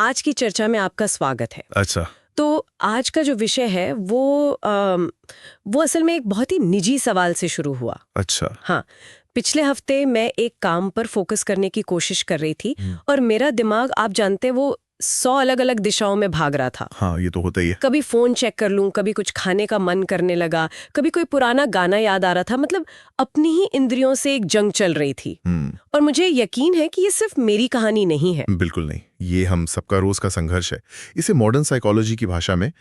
आज की चर्चा में आपका स्वागत है। अच्छा। तो आज का जो विषय है वो असल में एक बहुत ही निजी सवाल से शुरू हुआ। अच्छा। हाँ, पिछले हफ्ते मैं एक काम पर फोकस करने की कोशिश कर रही थी और मेरा दिमाग, आप जानते हैं, वो 100 अलग अलग दिशाओं में भाग रहा था। हाँ, ये तो होता ही है। कभी फोन चेक कर लूं, कभी कुछ खाने का मन करने लगा, कभी कोई पुराना गाना याद आ रहा था। मतलब अपनी ही इंद्रियों से एक जंग चल रही थी। और मुझे यकीन है कि ये सिर्फ मेरी कहानी नहीं है। बिल्कुल नहीं, ये हम सबका रोज का संघर्ष है। इसे मॉडर्न साइकोलॉजी की भाषा में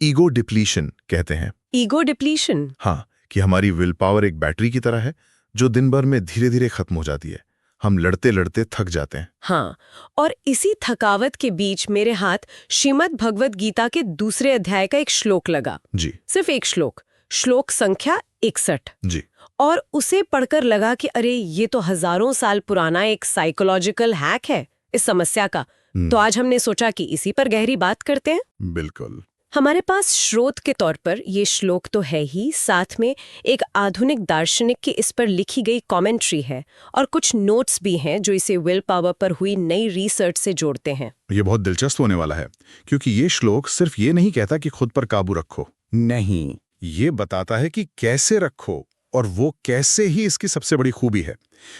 ईगो डिप्लीशन कहते हैं। Ego depletion? हाँ, कि हमारी विल पावर एक बैटरी की तरह है जो दिन भर में धीरे धीरे खत्म हो जाती है। हम लड़ते लड़ते थक जाते हैं। हाँ, और इसी थकावट के बीच मेरे हाथ श्रीमद् भगवद गीता के दूसरे अध्याय का एक श्लोक लगा। जी। सिर्फ एक श्लोक संख्या 61। जी। और उसे पढ़कर लगा कि अरे, ये तो हजारों साल पुराना एक साइकोलॉजिकल हैक है इस समस्या का। तो आज हमने सोचा कि इसी पर गहरी बात करते हैं। बिल्कुल। हमारे पास स्रोत के तौर पर ये श्लोक तो है ही, साथ में एक आधुनिक दार्शनिक की इस पर लिखी गई कमेंट्री है और कुछ नोट्स भी हैं जो इसे विल पावर पर हुई नई रिसर्च से जोड़ते हैं। ये बहुत दिलचस्प होने वाला है, क्योंकि ये श्लोक सिर्फ ये नहीं कहता कि खुद पर काबू रखो। नहीं, ये बताता है कि कैसे रखो, और वो कैसे ही इसकी सबसे बड़ी खूबी है।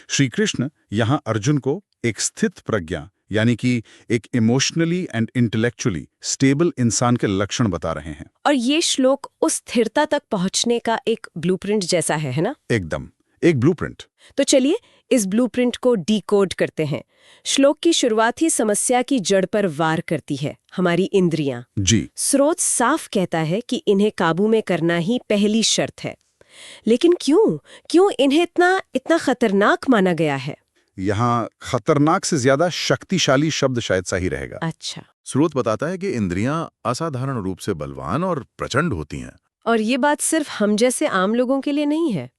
श्री कृष्ण यहाँ अर्जुन को एक स्थित प्रज्ञा, यानी कि एक इमोशनली एंड इंटेलेक्चुअली स्टेबल इंसान के लक्षण बता रहे हैं। और ये श्लोक उस स्थिरता तक पहुंचने का एक ब्लूप्रिंट जैसा है ना? एकदम, एक ब्लूप्रिंट। तो चलिए इस ब्लूप्रिंट को डीकोड करते हैं। श्लोक की शुरुआत ही समस्या की जड़ पर वार करती है, हमारी इंद्रियां। जी। स्रोत साफ कहता है कि इन्हें काबू में करना ही पहली शर्त है। लेकिन क्यों इन्हें इतना खतरनाक माना गया है? यहाँ खतरनाक से ज्यादा शक्तिशाली शब्द शायद सही रहेगा। अच्छा। स्रोत बताता है कि इंद्रियां असाधारण रूप से बलवान और प्रचंड होती हैं। और ये बात सिर्फ हम जैसे आम लोगों के लिए नहीं है।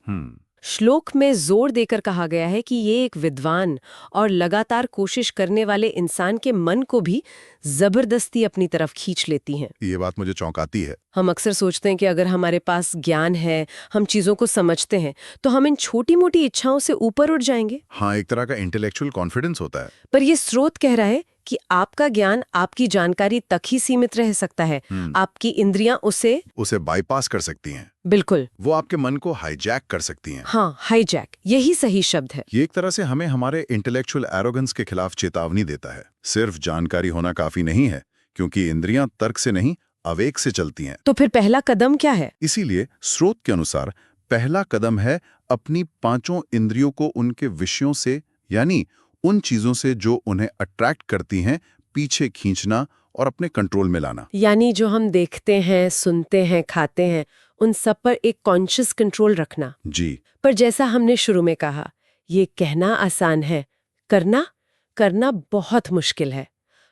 श्लोक में जोर देकर कहा गया है कि ये एक विद्वान और लगातार कोशिश करने वाले इंसान के मन को भी जबरदस्ती अपनी तरफ खींच लेती हैं। ये बात मुझे चौंकाती है। हम अक्सर सोचते हैं कि अगर हमारे पास ज्ञान है, हम चीजों को समझते हैं, तो हम इन छोटी मोटी इच्छाओं से ऊपर उठ जाएंगे। हाँ, एक तरह का इंटेलेक्चुअल कॉन्फिडेंस होता है। पर ये स्रोत कह रहा है कि आपका ज्ञान, आपकी जानकारी तक ही सीमित रह सकता है। आपकी इंद्रियां उसे बाईपास कर सकती हैं। बिल्कुल। वो आपके मन को हाईजैक कर सकती हैं। हाँ, हाईजैक, यही सही शब्द है। ये एक तरह से हमें हमारे इंटेलेक्चुअल एरोगेंस के खिलाफ चेतावनी देता है। सिर्फ जानकारी होना काफी नहीं है, क्योंकि इंद्रियां तर्क से नहीं, आवेग से चलती हैं। तो फिर पहला कदम क्या है? इसीलिए स्रोत के अनुसार पहला कदम है अपनी पांचों इंद्रियों को उनके विषयों से, यानी उन चीजों से जो उन्हें अट्रैक्ट करती हैं, पीछे खींचना और अपने कंट्रोल में लाना। यानी जो हम देखते हैं, सुनते हैं, खाते हैं, उन सब पर एक कॉन्शियस कंट्रोल रखना। जी। पर जैसा हमने शुरू में कहा, ये कहना आसान है, करना बहुत मुश्किल है।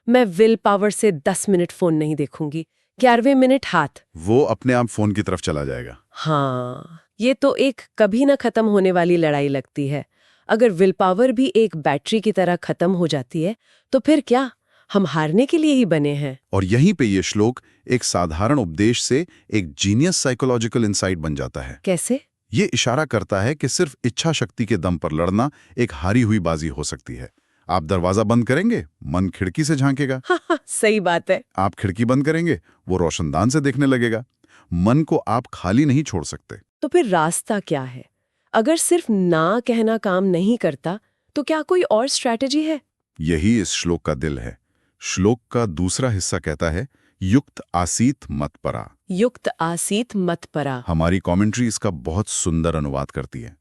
मैं विल पावर से 10 मिनट फोन नहीं देखूंगी, 11वें मिनट हाथ वो अपने आप फोन की तरफ चला जाएगा। हाँ, ये तो एक कभी ना खत्म होने वाली लड़ाई लगती है। अगर विल पावर भी एक बैटरी की तरह खत्म हो जाती है, तो फिर क्या हम हारने के लिए ही बने हैं? और यहीं पे ये श्लोक एक साधारण उपदेश से एक जीनियस साइकोलॉजिकल इंसाइट बन जाता है। कैसे? ये इशारा करता है कि सिर्फ इच्छा शक्ति के दम पर लड़ना एक हारी हुई बाजी हो सकती है। आप दरवाजा बंद करेंगे, मन खिड़की से झांकेगा। हाँ, सही बात है। आप खिड़की बंद करेंगे, वो रोशनदान से देखने लगेगा। मन को आप खाली नहीं छोड़ सकते। तो फिर रास्ता क्या है? अगर सिर्फ ना कहना काम नहीं करता, तो क्या कोई और स्ट्रैटेजी है? यही इस श्लोक का दिल है। श्लोक का दूसरा हिस्सा कहता है, युक्त आसीत मत परा। युक्त आसीत मत परा। हमारी कमेंट्री इसका बहुत सुंदर अनुवाद करती है।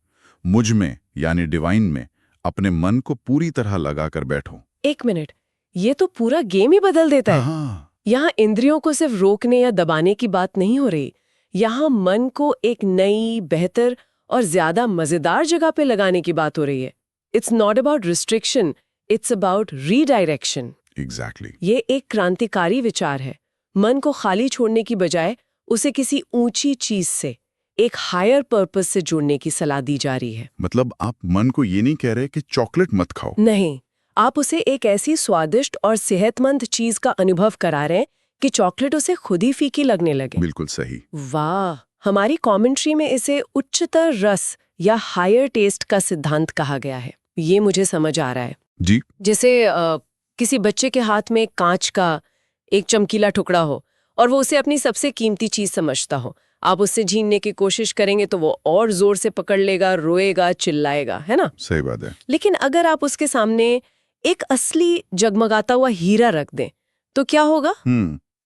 मुझ में, यानी डिवाइन में, अपने मन को पूरी तरह लगा कर बैठो। एक मिनट, ये तो पूरा गेम ही बदल देता है। हाँ। यहाँ इंद्रियों को सिर्फ रोकने या दबाने की बात नहीं हो रही, यहाँ मन को एक नई, बेहतर और ज्यादा मजेदार जगह पे लगाने की बात हो रही है। It's not about restriction, it's about redirection. Exactly. ये एक क्रांतिकारी विचार है। मन को खाली छोड़ने की बजाय उसे किसी ऊंची चीज से, एक हायर पर्पस से जुड़ने की सलाह दी जा रही है। मतलब आप मन को ये नहीं कह रहे कि चॉकलेट मत खाओ। नहीं, आप उसे एक ऐसी स्वादिष्ट और सेहतमंद चीज का अनुभव करा रहे हैं कि चॉकलेट उसे खुद ही फीकी लगने लगे। बिल्कुल सही। वाह, हमारी कमेंट्री में इसे उच्चतर रस या हायर टेस्ट का सिद्धांत कहा गया है। ये मुझे समझ आ रहा है। जी। जैसे किसी बच्चे के हाथ में कांच का एक चमकीला टुकड़ा हो और वो उसे अपनी सबसे कीमती चीज समझता हो, आप उससे छीनने की कोशिश करेंगे तो वो और जोर से पकड़ लेगा, रोएगा, चिल्लाएगा, है ना? सही बात है। लेकिन अगर आप उसके सामने एक असली जगमगाता हुआ हीरा रख दें तो क्या होगा?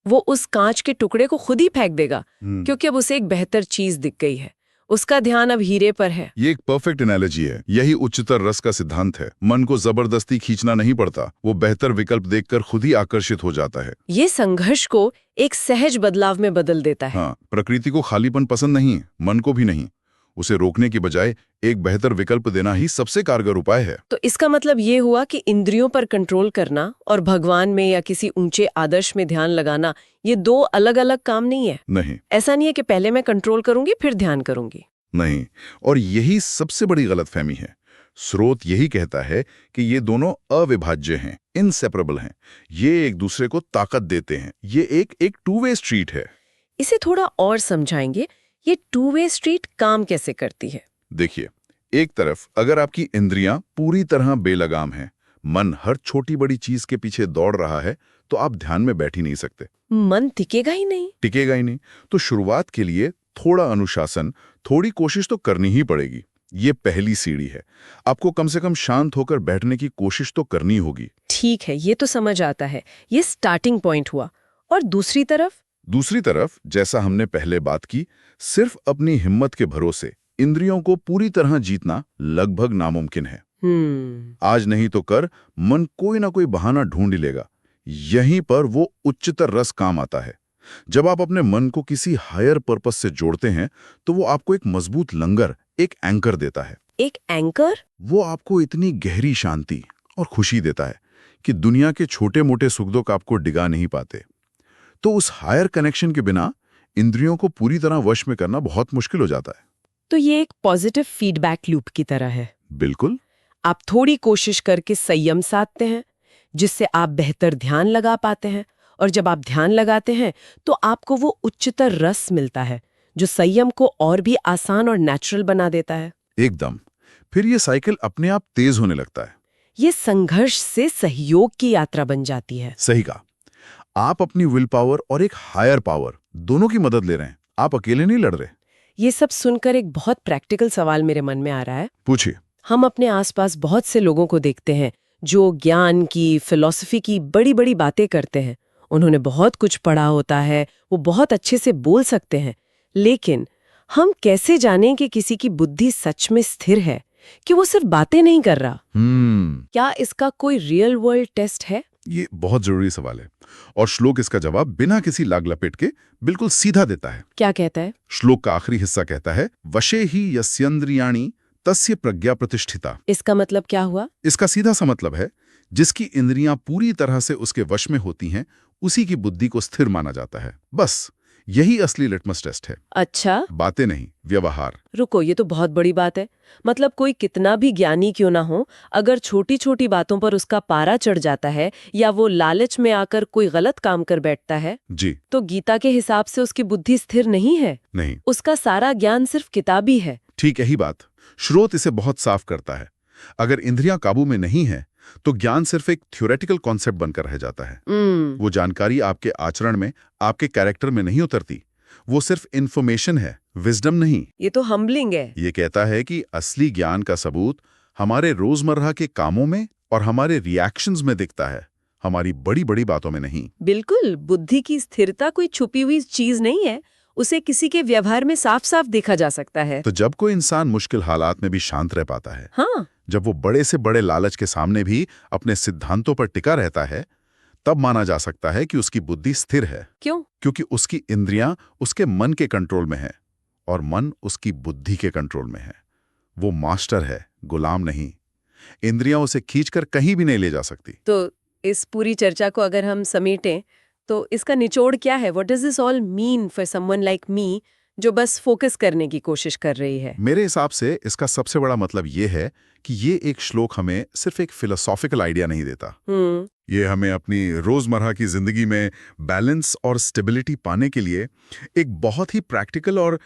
वो उस कांच के टुकड़े को खुद ही फेंक देगा, क्योंकि अब उसे एक बेहतर चीज दिख गई है। उसका ध्यान अब हीरे पर है। ये एक परफेक्ट एनालॉजी है। यही उच्चतर रस का सिद्धांत है। मन को जबरदस्ती खींचना नहीं पड़ता, वो बेहतर विकल्प देखकर खुद ही आकर्षित हो जाता है। ये संघर्ष को एक सहज बदलाव में बदल देता है। हाँ, प्रकृति को खालीपन पसंद नहीं, मन को भी नहीं। उसे रोकने की बजाय एक बेहतर विकल्प देना ही सबसे कारगर उपाय है। तो इसका मतलब ये हुआ कि इंद्रियों पर कंट्रोल करना और भगवान में या किसी ऊंचे आदर्श में ध्यान लगाना, ये दो अलग अलग काम नहीं है। नहीं, ऐसा नहीं है कि पहले मैं कंट्रोल करूंगी फिर ध्यान करूंगी। नहीं, और यही सबसे बड़ी गलतफहमी है। स्रोत यही कहता है कि ये दोनों अविभाज्य हैं, इनसेपरेबल हैं। ये एक दूसरे को ताकत देते हैं। ये एक टू वे स्ट्रीट है। इसे थोड़ा और समझाएंगे, ये टू वे स्ट्रीट काम कैसे करती है? देखिए, एक तरफ अगर आपकी इंद्रियां पूरी तरह बेलगाम हैं, मन हर छोटी बड़ी चीज के पीछे दौड़ रहा है, तो आप ध्यान में बैठ ही नहीं सकते। मन टिकेगा ही नहीं। टिकेगा ही नहीं। तो शुरुआत के लिए थोड़ा अनुशासन, थोड़ी कोशिश तो करनी ही पड़ेगी। ये पहली सीढ़ी है। आपको कम से कम शांत होकर बैठने की कोशिश तो करनी होगी। ठीक है, ये तो समझ आता है। ये स्टार्टिंग पॉइंट हुआ। और दूसरी तरफ जैसा हमने पहले बात की, सिर्फ अपनी हिम्मत के भरोसे इंद्रियों को पूरी तरह जीतना लगभग नामुमकिन है। आज नहीं तो कर मन कोई ना कोई बहाना ढूंढ ही लेगा। यहीं पर वो उच्चतर रस काम आता है। जब आप अपने मन को किसी हायर पर्पस से जोड़ते हैं, तो वो आपको एक मजबूत लंगर, एक एंकर देता है। एक एंकर? वो आपको इतनी गहरी शांति और खुशी देता है कि दुनिया के छोटे मोटे सुख दुख आपको डिगा नहीं पाते। तो उस हायर कनेक्शन के बिना इंद्रियों को पूरी तरह वश में करना बहुत मुश्किल हो जाता है। तो ये एक पॉजिटिव फीडबैक लूप की तरह है। बिल्कुल। आप थोड़ी कोशिश करके संयम साधते हैं, जिससे आप बेहतर ध्यान लगा पाते हैं, और जब आप ध्यान लगाते हैं तो आपको वो उच्चतर रस मिलता है जो संयम को और भी आसान और नेचुरल बना देता है। एकदम। फिर ये साइकिल अपने आप तेज होने लगता है। ये संघर्ष से सहयोग की यात्रा बन जाती है। सही कहा। आप अपनी विल पावर और एक हायर पावर दोनों की मदद ले रहे हैं। आप अकेले नहीं लड़ रहे। ये सब सुनकर एक बहुत प्रैक्टिकल सवाल मेरे मन में आ रहा है। पूछिए। हम अपने आसपास बहुत से लोगों को देखते हैं जो ज्ञान की, फिलॉसफी की बड़ी बड़ी बातें करते हैं। उन्होंने बहुत कुछ पढ़ा होता है, वो बहुत अच्छे से बोल सकते हैं, लेकिन हम कैसे जानें कि किसी की बुद्धि सच में स्थिर है, कि वो सिर्फ बातें नहीं कर रहा? क्या इसका कोई रियल वर्ल्ड टेस्ट है? ये बहुत जरूरी सवाल है, और श्लोक इसका जवाब बिना किसी लाग लपेट के बिल्कुल सीधा देता है। क्या कहता है? श्लोक का आखिरी हिस्सा कहता है, वशे ही यस्येन्द्रियाणि तस्य प्रज्ञा प्रतिष्ठिता। इसका मतलब क्या हुआ? इसका सीधा सा मतलब है, जिसकी इंद्रियां पूरी तरह से उसके वश में होती हैं, उसी की बुद्धि को स्थिर माना जाता है। बस यही असली लिटमस टेस्ट है। अच्छा, बातें नहीं, व्यवहार। रुको, ये तो बहुत बड़ी बात है। मतलब कोई कितना भी ज्ञानी क्यों ना हो, अगर छोटी छोटी बातों पर उसका पारा चढ़ जाता है या वो लालच में आकर कोई गलत काम कर बैठता है जी, तो गीता के हिसाब से उसकी बुद्धि स्थिर नहीं है। नहीं, उसका सारा ज्ञान सिर्फ किताबी है। ठीक यही बात श्रोत इसे बहुत साफ करता है। अगर इंद्रियां काबू में नहीं है तो ज्ञान सिर्फ एक थ्योरेटिकल कॉन्सेप्ट बनकर रह जाता है। वो जानकारी आपके आचरण में, आपके कैरेक्टर में नहीं उतरती। वो सिर्फ इंफॉर्मेशन है, विजडम नहीं। ये तो हम्बलिंग है। ये कहता है कि असली ज्ञान का सबूत हमारे रोजमर्रा के कामों में और हमारे रिएक्शंस में दिखता है, हमारी बड़ी बड़ी बातों में नहीं। बिल्कुल, बुद्धि की स्थिरता कोई छुपी हुई चीज नहीं है, उसे किसी के व्यवहार में साफ साफ देखा जा सकता है। तो जब कोई इंसान मुश्किल हालात में भी शांत रह पाता है, हाँ, जब वो बड़े से बड़े लालच के सामने भी अपने सिद्धांतों पर टिका रहता है, तब माना जा सकता है कि उसकी बुद्धि स्थिर है। क्यों? क्योंकि उसकी इंद्रियां उसके मन के कंट्रोल में है और मन उसकी बुद्धि के कंट्रोल में है। वो मास्टर है, गुलाम नहीं। इंद्रियां उसे खींचकर कहीं भी नहीं ले जा सकती। तो इस पूरी चर्चा को अगर हम समेटें तो इसका निचोड़ क्या है? What does this all mean for someone like me जो बस फोकस करने की कोशिश कर रही है? मेरे हिसाब से इसका सबसे बड़ा मतलब ये है कि ये एक श्लोक हमें सिर्फ एक फिलोसॉफिकल आइडिया नहीं देता। ये हमें अपनी रोजमर्रा की जिंदगी में बैलेंस और स्टेबिलिटी पाने के लिए एक बहुत ही प्रैक्टिकल और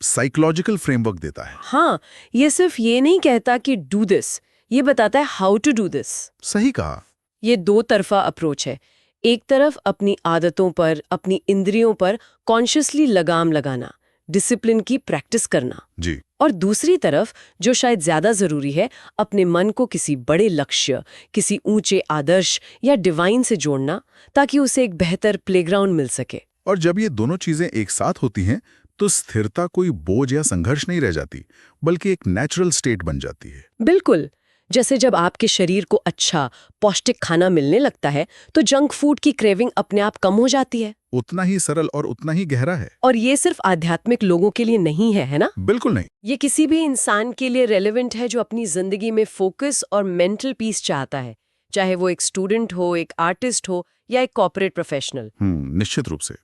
साइकोलॉजिकल फ्रेमवर्क देता है। हाँ, ये सिर्फ ये नहीं कहता कि डू दिस, ये बताता है हाउ टू डू दिस। सही कहा। ये दो तरफा अप्रोच है। एक तरफ अपनी आदतों पर, अपनी इंद्रियों पर कॉन्शियसली लगाम लगाना, डिसिप्लिन की प्रैक्टिस करना, जी। और दूसरी तरफ जो शायद ज्यादा जरूरी है, अपने मन को किसी बड़े लक्ष्य, किसी ऊंचे आदर्श या डिवाइन से जोड़ना, ताकि उसे एक बेहतर प्लेग्राउंड मिल सके। और जब ये दोनों चीजें एक साथ होती हैं तो स्थिरता कोई बोझ या संघर्ष नहीं रह जाती, बल्कि एक नेचुरल स्टेट बन जाती है। बिल्कुल। जैसे जब आपके शरीर को अच्छा पौष्टिक खाना मिलने लगता है तो जंक फूड की क्रेविंग अपने आप कम हो जाती है। उतना ही सरल और उतना ही गहरा है। और ये सिर्फ आध्यात्मिक लोगों के लिए नहीं है ना? बिल्कुल नहीं। ये किसी भी इंसान के लिए रेलेवेंट है जो अपनी जिंदगी में फोकस और मेंटल पीस चाहता है, चाहे वो एक स्टूडेंट हो, एक आर्टिस्ट हो या एक कॉर्पोरेट प्रोफेशनल। निश्चित रूप से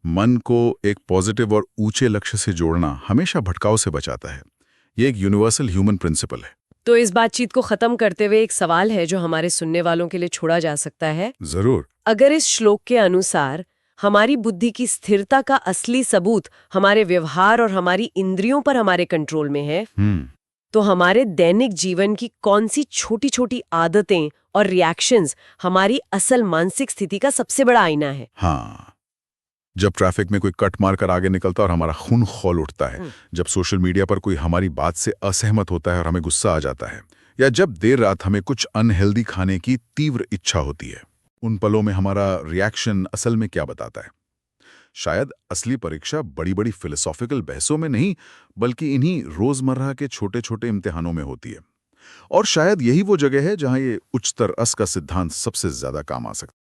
मन को एक पॉजिटिव और ऊंचे लक्ष्य से जोड़ना हमेशा भटकाव से बचाता है। ये एक यूनिवर्सल ह्यूमन प्रिंसिपल है। तो इस बातचीत को खत्म करते हुए एक सवाल है जो हमारे सुनने वालों के लिए छोड़ा जा सकता है। जरूर। अगर इस श्लोक के अनुसार हमारी बुद्धि की स्थिरता का असली सबूत हमारे व्यवहार और हमारी इंद्रियों पर हमारे कंट्रोल में है, तो हमारे दैनिक जीवन की कौन सी छोटी छोटी आदतें और रिएक्शंस हमारी असल मानसिक स्थिति का सबसे बड़ा आईना है। हाँ, जब ट्रैफिक में कोई कट मारकर आगे निकलता है और हमारा खून खौल उठता है, जब सोशल मीडिया पर कोई हमारी बात से असहमत होता है और हमें गुस्सा आ जाता है, या जब देर रात हमें कुछ अनहेल्दी खाने की तीव्र इच्छा होती है, उन पलों में हमारा रिएक्शन असल में क्या बताता है? शायद असली परीक्षा बड़ी बड़ी फिलोसॉफिकल बहसों में नहीं, बल्कि इन्हीं रोजमर्रा के छोटे छोटे इम्तिहानों में होती है। और शायद यही वो जगह है जहां ये उच्चतर अस का सिद्धांत सबसे ज्यादा काम आ सकता है।